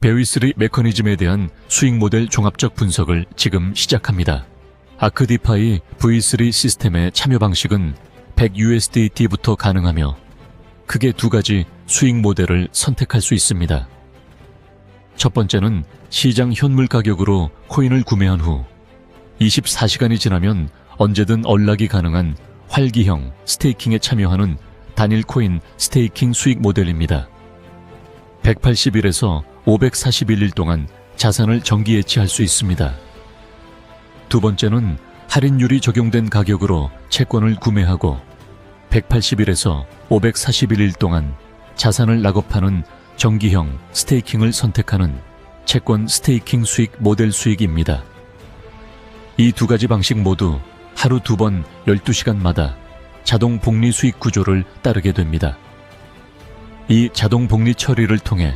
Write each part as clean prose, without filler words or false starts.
베위3 메커니즘에 대한 수익 모델 종합적 분석을 지금 시작합니다. 아크디파이 V3 시스템의 참여 방식은 100USDT부터 가능하며 크게 두 가지 수익 모델을 선택할 수 있습니다. 첫 번째는 시장 현물 가격으로 코인을 구매한 후 24시간이 지나면 언제든 언락이 가능한 활기형 스테이킹에 참여하는 단일 코인 스테이킹 수익 모델입니다. 180일에서 541일 동안 자산을 정기 예치할 수 있습니다. 두 번째는 할인율이 적용된 가격으로 채권을 구매하고 180일에서 541일 동안 자산을 락업하는 정기형 스테이킹을 선택하는 채권 스테이킹 수익 모델 수익입니다. 이 두 가지 방식 모두 하루 2번 12시간마다 자동 복리 수익 구조를 따르게 됩니다. 이 자동 복리 처리를 통해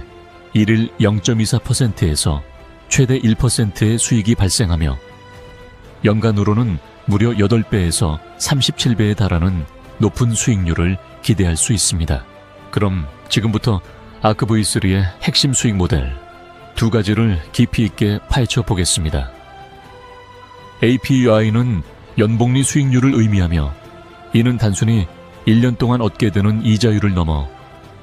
일일 0.24%에서 최대 1%의 수익이 발생하며 연간으로는 무려 8배에서 37배에 달하는 높은 수익률을 기대할 수 있습니다. 그럼 지금부터 아크V3의 핵심 수익 모델 두 가지를 깊이 있게 파헤쳐 보겠습니다. APY는 연복리 수익률을 의미하며 이는 단순히 1년 동안 얻게 되는 이자율을 넘어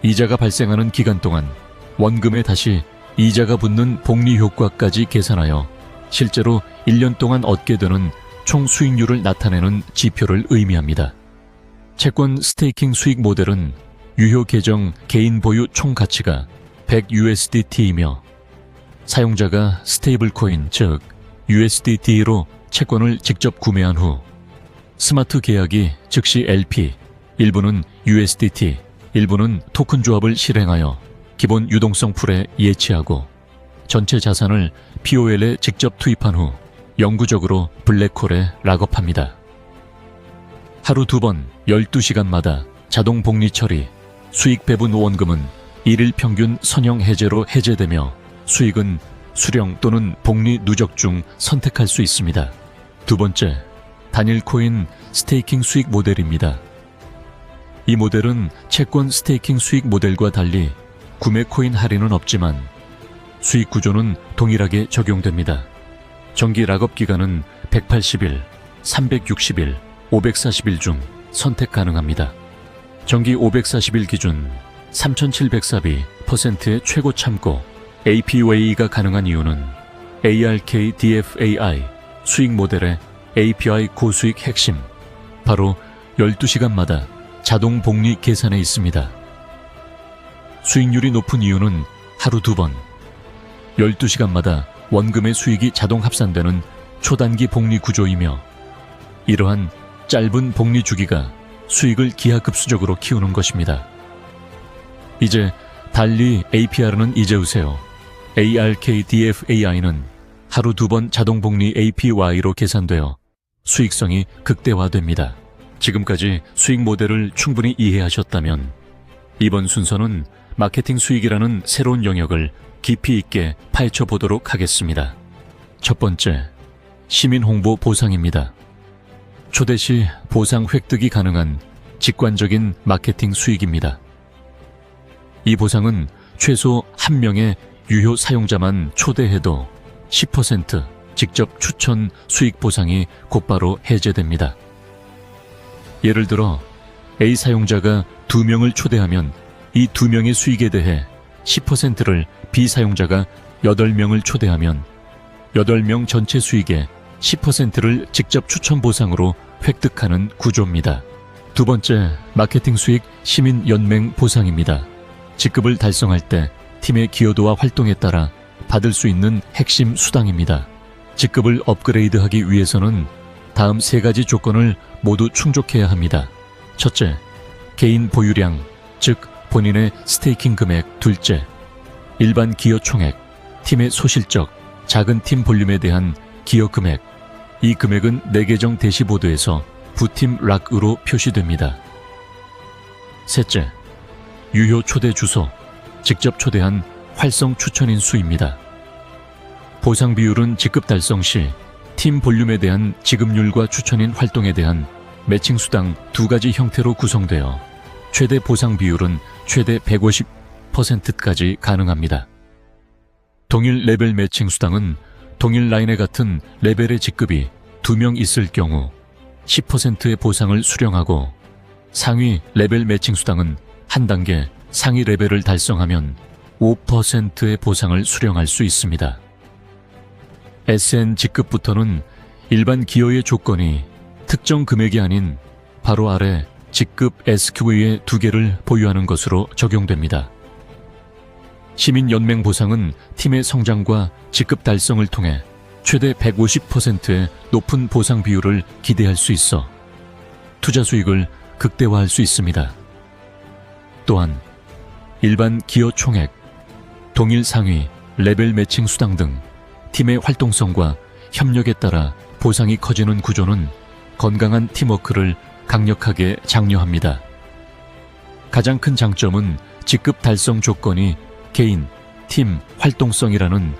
이자가 발생하는 기간 동안 원금에 다시 이자가 붙는 복리 효과까지 계산하여 실제로 1년 동안 얻게 되는 총 수익률을 나타내는 지표를 의미합니다. 채권 스테이킹 수익 모델은 유효 계정 개인 보유 총 가치가 100USDT이며 사용자가 스테이블 코인 즉 USDT로 채권을 직접 구매한 후 스마트 계약이 즉시 LP, 일부는 USDT, 일부는 토큰 조합을 실행하여 기본 유동성 풀에 예치하고 전체 자산을 POL에 직접 투입한 후 영구적으로 블랙홀에 락업합니다. 하루 2번 12시간마다 자동 복리 처리, 수익 배분 원금은 일일 평균 선형 해제로 해제되며 수익은 수령 또는 복리 누적 중 선택할 수 있습니다. 두 번째, 단일 코인 스테이킹 수익 모델입니다. 이 모델은 채권 스테이킹 수익 모델과 달리 구매 코인 할인은 없지만 수익 구조는 동일하게 적용됩니다. 정기 락업 기간은 180일, 360일, 540일 중 선택 가능합니다. 정기 540일 기준 3704%의 최고 참고 APY가 가능한 이유는 ARKDFAI 수익 모델의 API 고수익 핵심, 바로 12시간마다 자동 복리 계산에 있습니다. 수익률이 높은 이유는 하루 2번, 12시간마다 원금의 수익이 자동 합산되는 초단기 복리 구조이며 이러한 짧은 복리 주기가 수익을 기하급수적으로 키우는 것입니다. 이제 달리 APR은 잊으세요. ARKDFAI는 하루 2번 자동 복리 APY로 계산되어 수익성이 극대화됩니다. 지금까지 수익 모델을 충분히 이해하셨다면 이번 순서는 마케팅 수익이라는 새로운 영역을 깊이 있게 파헤쳐 보도록 하겠습니다. 첫 번째, 시민 홍보 보상입니다. 초대 시 보상 획득이 가능한 직관적인 마케팅 수익입니다. 이 보상은 최소 1명의 유효 사용자만 초대해도 10% 직접 추천 수익 보상이 곧바로 해제됩니다. 예를 들어 A 사용자가 2명을 초대하면 이 2명의 수익에 대해 10%를 B 사용자가 8명을 초대하면 8명 전체 수익의 10%를 직접 추천 보상으로 획득하는 구조입니다. 두 번째, 마케팅 수익 시민 연맹 보상입니다. 직급을 달성할 때 팀의 기여도와 활동에 따라 받을 수 있는 핵심 수당입니다. 직급을 업그레이드하기 위해서는 다음 3가지 조건을 모두 충족해야 합니다. 첫째, 개인 보유량, 즉 본인의 스테이킹 금액. 둘째, 일반 기여 총액, 팀의 소실적, 작은 팀 볼륨에 대한 기여 금액. 이 금액은 내 계정 대시보드에서 부팀 락으로 표시됩니다. 셋째, 유효 초대 주소, 직접 초대한 활성 추천인 수입니다. 보상 비율은 직급 달성 시 팀 볼륨에 대한 지급률과 추천인 활동에 대한 매칭 수당 2가지 형태로 구성되어 최대 보상 비율은 최대 150%까지 가능합니다. 동일 레벨 매칭 수당은 동일 라인에 같은 레벨의 직급이 2명 있을 경우 10%의 보상을 수령하고, 상위 레벨 매칭 수당은 한 단계 상위 레벨을 달성하면 5%의 보상을 수령할 수 있습니다. SN 직급부터는 일반 기여의 조건이 특정 금액이 아닌 바로 아래 직급 SQV의 2개를 보유하는 것으로 적용됩니다. 시민연맹 보상은 팀의 성장과 직급 달성을 통해 최대 150%의 높은 보상 비율을 기대할 수 있어 투자 수익을 극대화할 수 있습니다. 또한 일반 기여 총액, 동일 상위, 레벨 매칭 수당 등 팀의 활동성과 협력에 따라 보상이 커지는 구조는 건강한 팀워크를 강력하게 장려합니다. 가장 큰 장점은 직급 달성 조건이 개인, 팀, 활동성이라는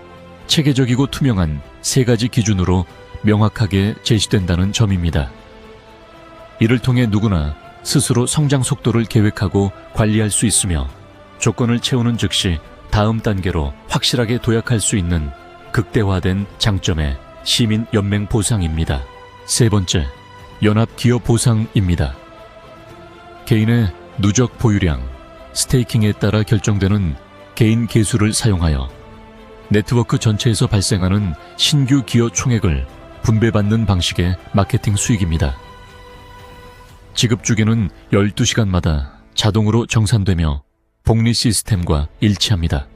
체계적이고 투명한 3가지 기준으로 명확하게 제시된다는 점입니다. 이를 통해 누구나 스스로 성장 속도를 계획하고 관리할 수 있으며 조건을 채우는 즉시 다음 단계로 확실하게 도약할 수 있는 극대화된 장점의 시민연맹 보상입니다. 세 번째, 연합 기여 보상입니다. 개인의 누적 보유량, 스테이킹에 따라 결정되는 개인 개수를 사용하여 네트워크 전체에서 발생하는 신규 기여 총액을 분배받는 방식의 마케팅 수익입니다. 지급 주기는 12시간마다 자동으로 정산되며 복리 시스템과 일치합니다.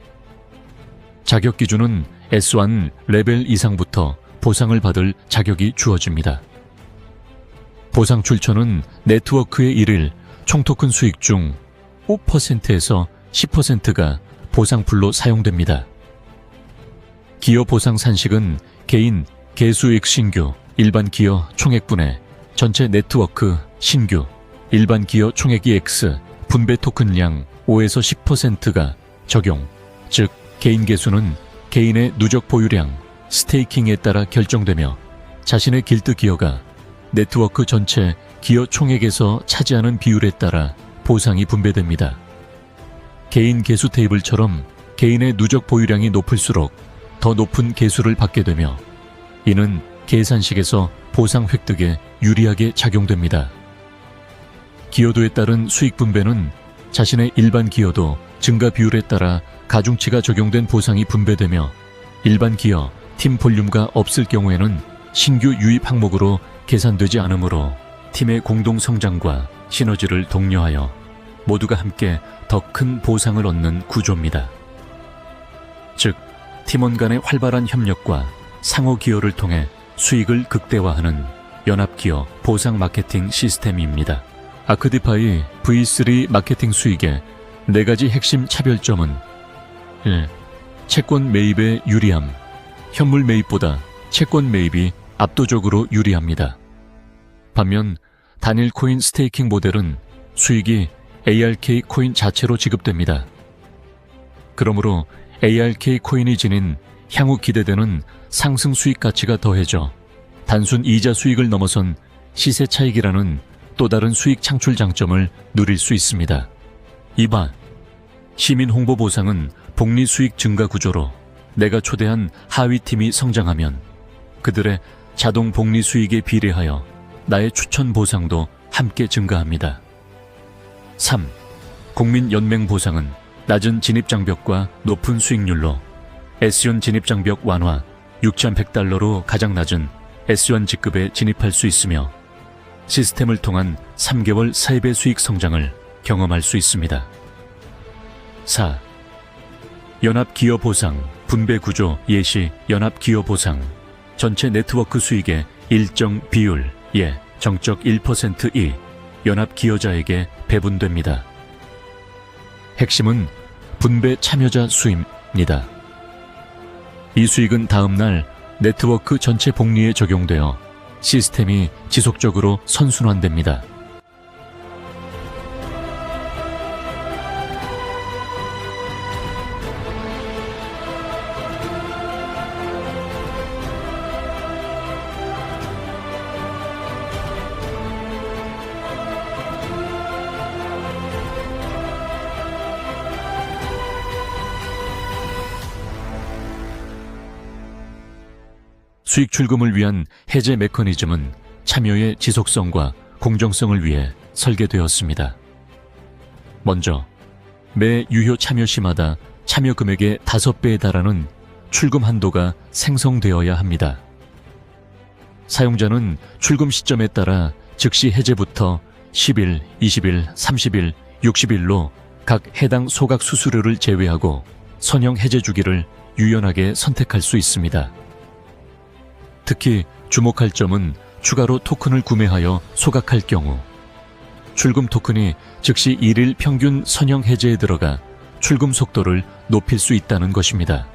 자격 기준은 S1 레벨 이상부터 보상을 받을 자격이 주어집니다. 보상 출처는 네트워크의 1일 총토큰 수익 중 5%에서 10%가 보상풀로 사용됩니다. 기여 보상 산식은 개인 개수익 신규 일반 기여 총액분의 전체 네트워크 신규 일반 기여 총액이 X 분배 토큰량 5에서 10%가 적용, 즉 개인 개수는 개인의 누적 보유량, 스테이킹에 따라 결정되며 자신의 길드 기여가 네트워크 전체 기여 총액에서 차지하는 비율에 따라 보상이 분배됩니다. 개인 개수 테이블처럼 개인의 누적 보유량이 높을수록 더 높은 개수를 받게 되며 이는 계산식에서 보상 획득에 유리하게 작용됩니다. 기여도에 따른 수익 분배는 자신의 일반 기여도 증가 비율에 따라 가중치가 적용된 보상이 분배되며 일반 기여, 팀 볼륨가 없을 경우에는 신규 유입 항목으로 계산되지 않으므로 팀의 공동 성장과 시너지를 독려하여 모두가 함께 더 큰 보상을 얻는 구조입니다. 즉, 팀원 간의 활발한 협력과 상호 기여를 통해 수익을 극대화하는 연합기여 보상 마케팅 시스템입니다. 아크디파이 V3 마케팅 수익의 4가지 핵심 차별점은 1. 채권 매입의 유리함. 현물 매입보다 채권 매입이 압도적으로 유리합니다. 반면 단일 코인 스테이킹 모델은 수익이 ARK 코인 자체로 지급됩니다. 그러므로 ARK 코인이 지닌 향후 기대되는 상승 수익 가치가 더해져 단순 이자 수익을 넘어선 시세 차익이라는 또 다른 수익 창출 장점을 누릴 수 있습니다. 2번, 시민 홍보 보상은 복리 수익 증가 구조로 내가 초대한 하위 팀이 성장하면 그들의 자동 복리 수익에 비례하여 나의 추천 보상도 함께 증가합니다. 3. 국민연맹 보상은 낮은 진입장벽과 높은 수익률로 S1 진입장벽 완화 6,100달러로 가장 낮은 S1 직급에 진입할 수 있으며 시스템을 통한 3개월 사입의 수익 성장을 경험할 수 있습니다. 4. 연합기여 보상, 분배 구조 예시 연합기여 보상 전체 네트워크 수익의 일정 비율,의 정적 1%이 연합기여자에게 배분됩니다. 핵심은 분배 참여자 수입니다. 이 수익은 다음날 네트워크 전체 복리에 적용되어 시스템이 지속적으로 선순환됩니다. 수익 출금을 위한 해제 메커니즘은 참여의 지속성과 공정성을 위해 설계되었습니다. 먼저 매 유효 참여 시마다 참여 금액의 5배에 달하는 출금 한도가 생성되어야 합니다. 사용자는 출금 시점에 따라 즉시 해제부터 10일, 20일, 30일, 60일로 각 해당 소각 수수료를 제외하고 선형 해제 주기를 유연하게 선택할 수 있습니다. 특히 주목할 점은 추가로 토큰을 구매하여 소각할 경우 출금 토큰이 즉시 1일 평균 선형 해제에 들어가 출금 속도를 높일 수 있다는 것입니다.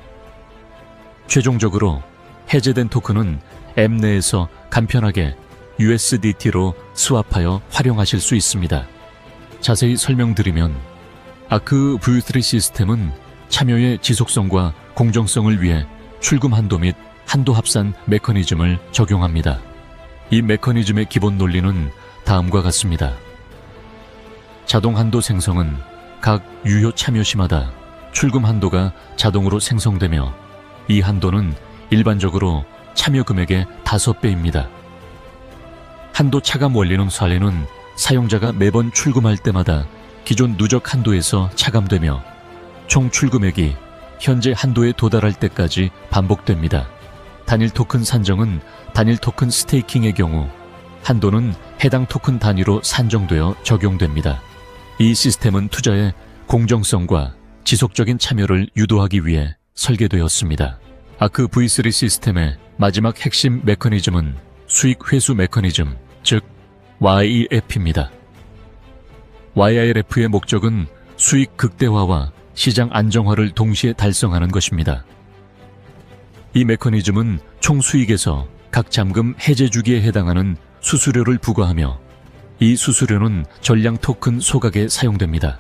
최종적으로 해제된 토큰은 앱 내에서 간편하게 USDT로 스왑하여 활용하실 수 있습니다. 자세히 설명드리면 아크 V3 시스템은 참여의 지속성과 공정성을 위해 출금 한도 및 한도 합산 메커니즘을 적용합니다. 이 메커니즘의 기본 논리는 다음과 같습니다. 자동 한도 생성은 각 유효 참여 시마다 출금 한도가 자동으로 생성되며 이 한도는 일반적으로 참여 금액의 5배입니다. 한도 차감 원리는 사례는 사용자가 매번 출금할 때마다 기존 누적 한도에서 차감되며 총 출금액이 현재 한도에 도달할 때까지 반복됩니다. 단일 토큰 산정은 단일 토큰 스테이킹의 경우 한도는 해당 토큰 단위로 산정되어 적용됩니다. 이 시스템은 투자의 공정성과 지속적인 참여를 유도하기 위해 설계되었습니다. 아크 V3 시스템의 마지막 핵심 메커니즘은 수익 회수 메커니즘, 즉 YRF입니다. YRF의 목적은 수익 극대화와 시장 안정화를 동시에 달성하는 것입니다. 이 메커니즘은 총 수익에서 각 잠금 해제 주기에 해당하는 수수료를 부과하며 이 수수료는 전량 토큰 소각에 사용됩니다.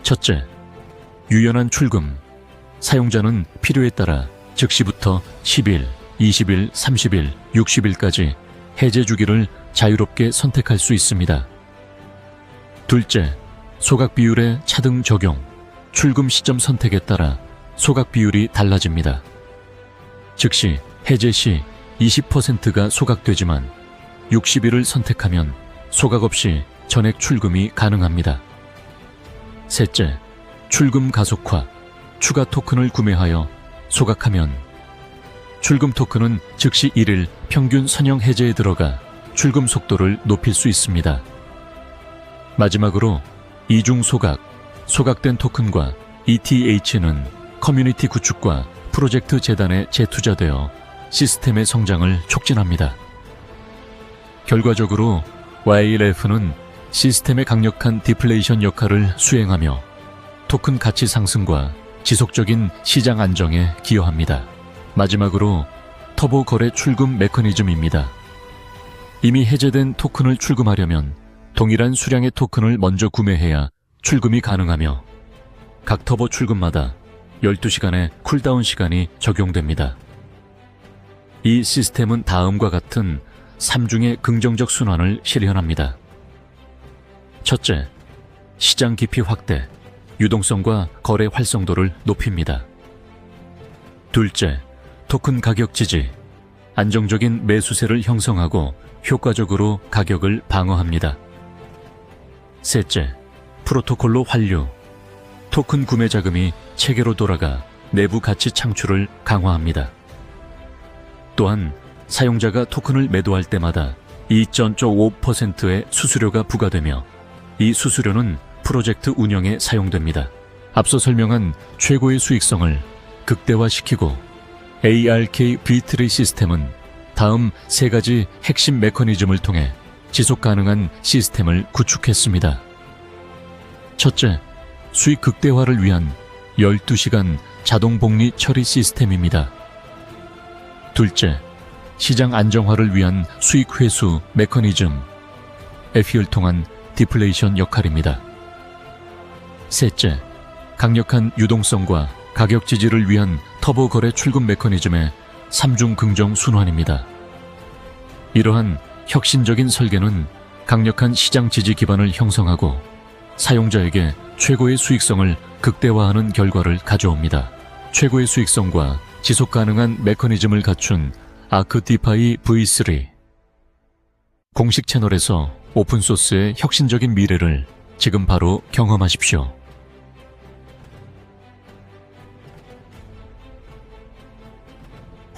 첫째, 유연한 출금. 사용자는 필요에 따라 즉시부터 10일, 20일, 30일, 60일까지 해제 주기를 자유롭게 선택할 수 있습니다. 둘째, 소각 비율의 차등 적용. 출금 시점 선택에 따라 소각 비율이 달라집니다. 즉시 해제 시 20%가 소각되지만 60일을 선택하면 소각 없이 전액 출금이 가능합니다. 셋째, 출금 가속화. 추가 토큰을 구매하여 소각하면 출금 토큰은 즉시 1일 평균 선형 해제에 들어가 출금 속도를 높일 수 있습니다. 마지막으로 이중 소각, 소각된 토큰과 ETH는 커뮤니티 구축과 프로젝트 재단에 재투자되어 시스템의 성장을 촉진합니다. 결과적으로 YLF는 시스템의 강력한 디플레이션 역할을 수행하며 토큰 가치 상승과 지속적인 시장 안정에 기여합니다. 마지막으로 터보 거래 출금 메커니즘입니다. 이미 해제된 토큰을 출금하려면 동일한 수량의 토큰을 먼저 구매해야 출금이 가능하며 각 터보 출금마다 12시간의 쿨다운 시간이 적용됩니다. 이 시스템은 다음과 같은 3중의 긍정적 순환을 실현합니다. 첫째, 시장 깊이 확대, 유동성과 거래 활성도를 높입니다. 둘째, 토큰 가격 지지, 안정적인 매수세를 형성하고 효과적으로 가격을 방어합니다. 셋째, 프로토콜로 환류, 토큰 구매 자금이 체계로 돌아가 내부 가치 창출을 강화합니다. 또한 사용자가 토큰을 매도할 때마다 2.5%의 수수료가 부과되며 이 수수료는 프로젝트 운영에 사용됩니다. 앞서 설명한 최고의 수익성을 극대화시키고 ARK V3 시스템은 다음 3가지 핵심 메커니즘을 통해 지속 가능한 시스템을 구축했습니다. 첫째, 수익 극대화를 위한 12시간 자동 복리 처리 시스템입니다. 둘째, 시장 안정화를 위한 수익 회수 메커니즘, FE를 통한 디플레이션 역할입니다. 셋째, 강력한 유동성과 가격 지지를 위한 터보 거래 출금 메커니즘의 3중 긍정 순환입니다. 이러한 혁신적인 설계는 강력한 시장 지지 기반을 형성하고 사용자에게 최고의 수익성을 극대화하는 결과를 가져옵니다. 최고의 수익성과 지속 가능한 메커니즘을 갖춘 아크디파이 V3. 공식 채널에서 오픈소스의 혁신적인 미래를 지금 바로 경험하십시오.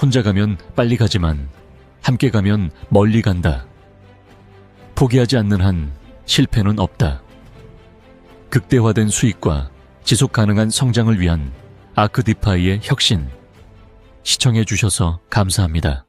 혼자 가면 빨리 가지만 함께 가면 멀리 간다. 포기하지 않는 한 실패는 없다. 극대화된 수익과 지속 가능한 성장을 위한 아크디파이의 혁신. 시청해 주셔서 감사합니다.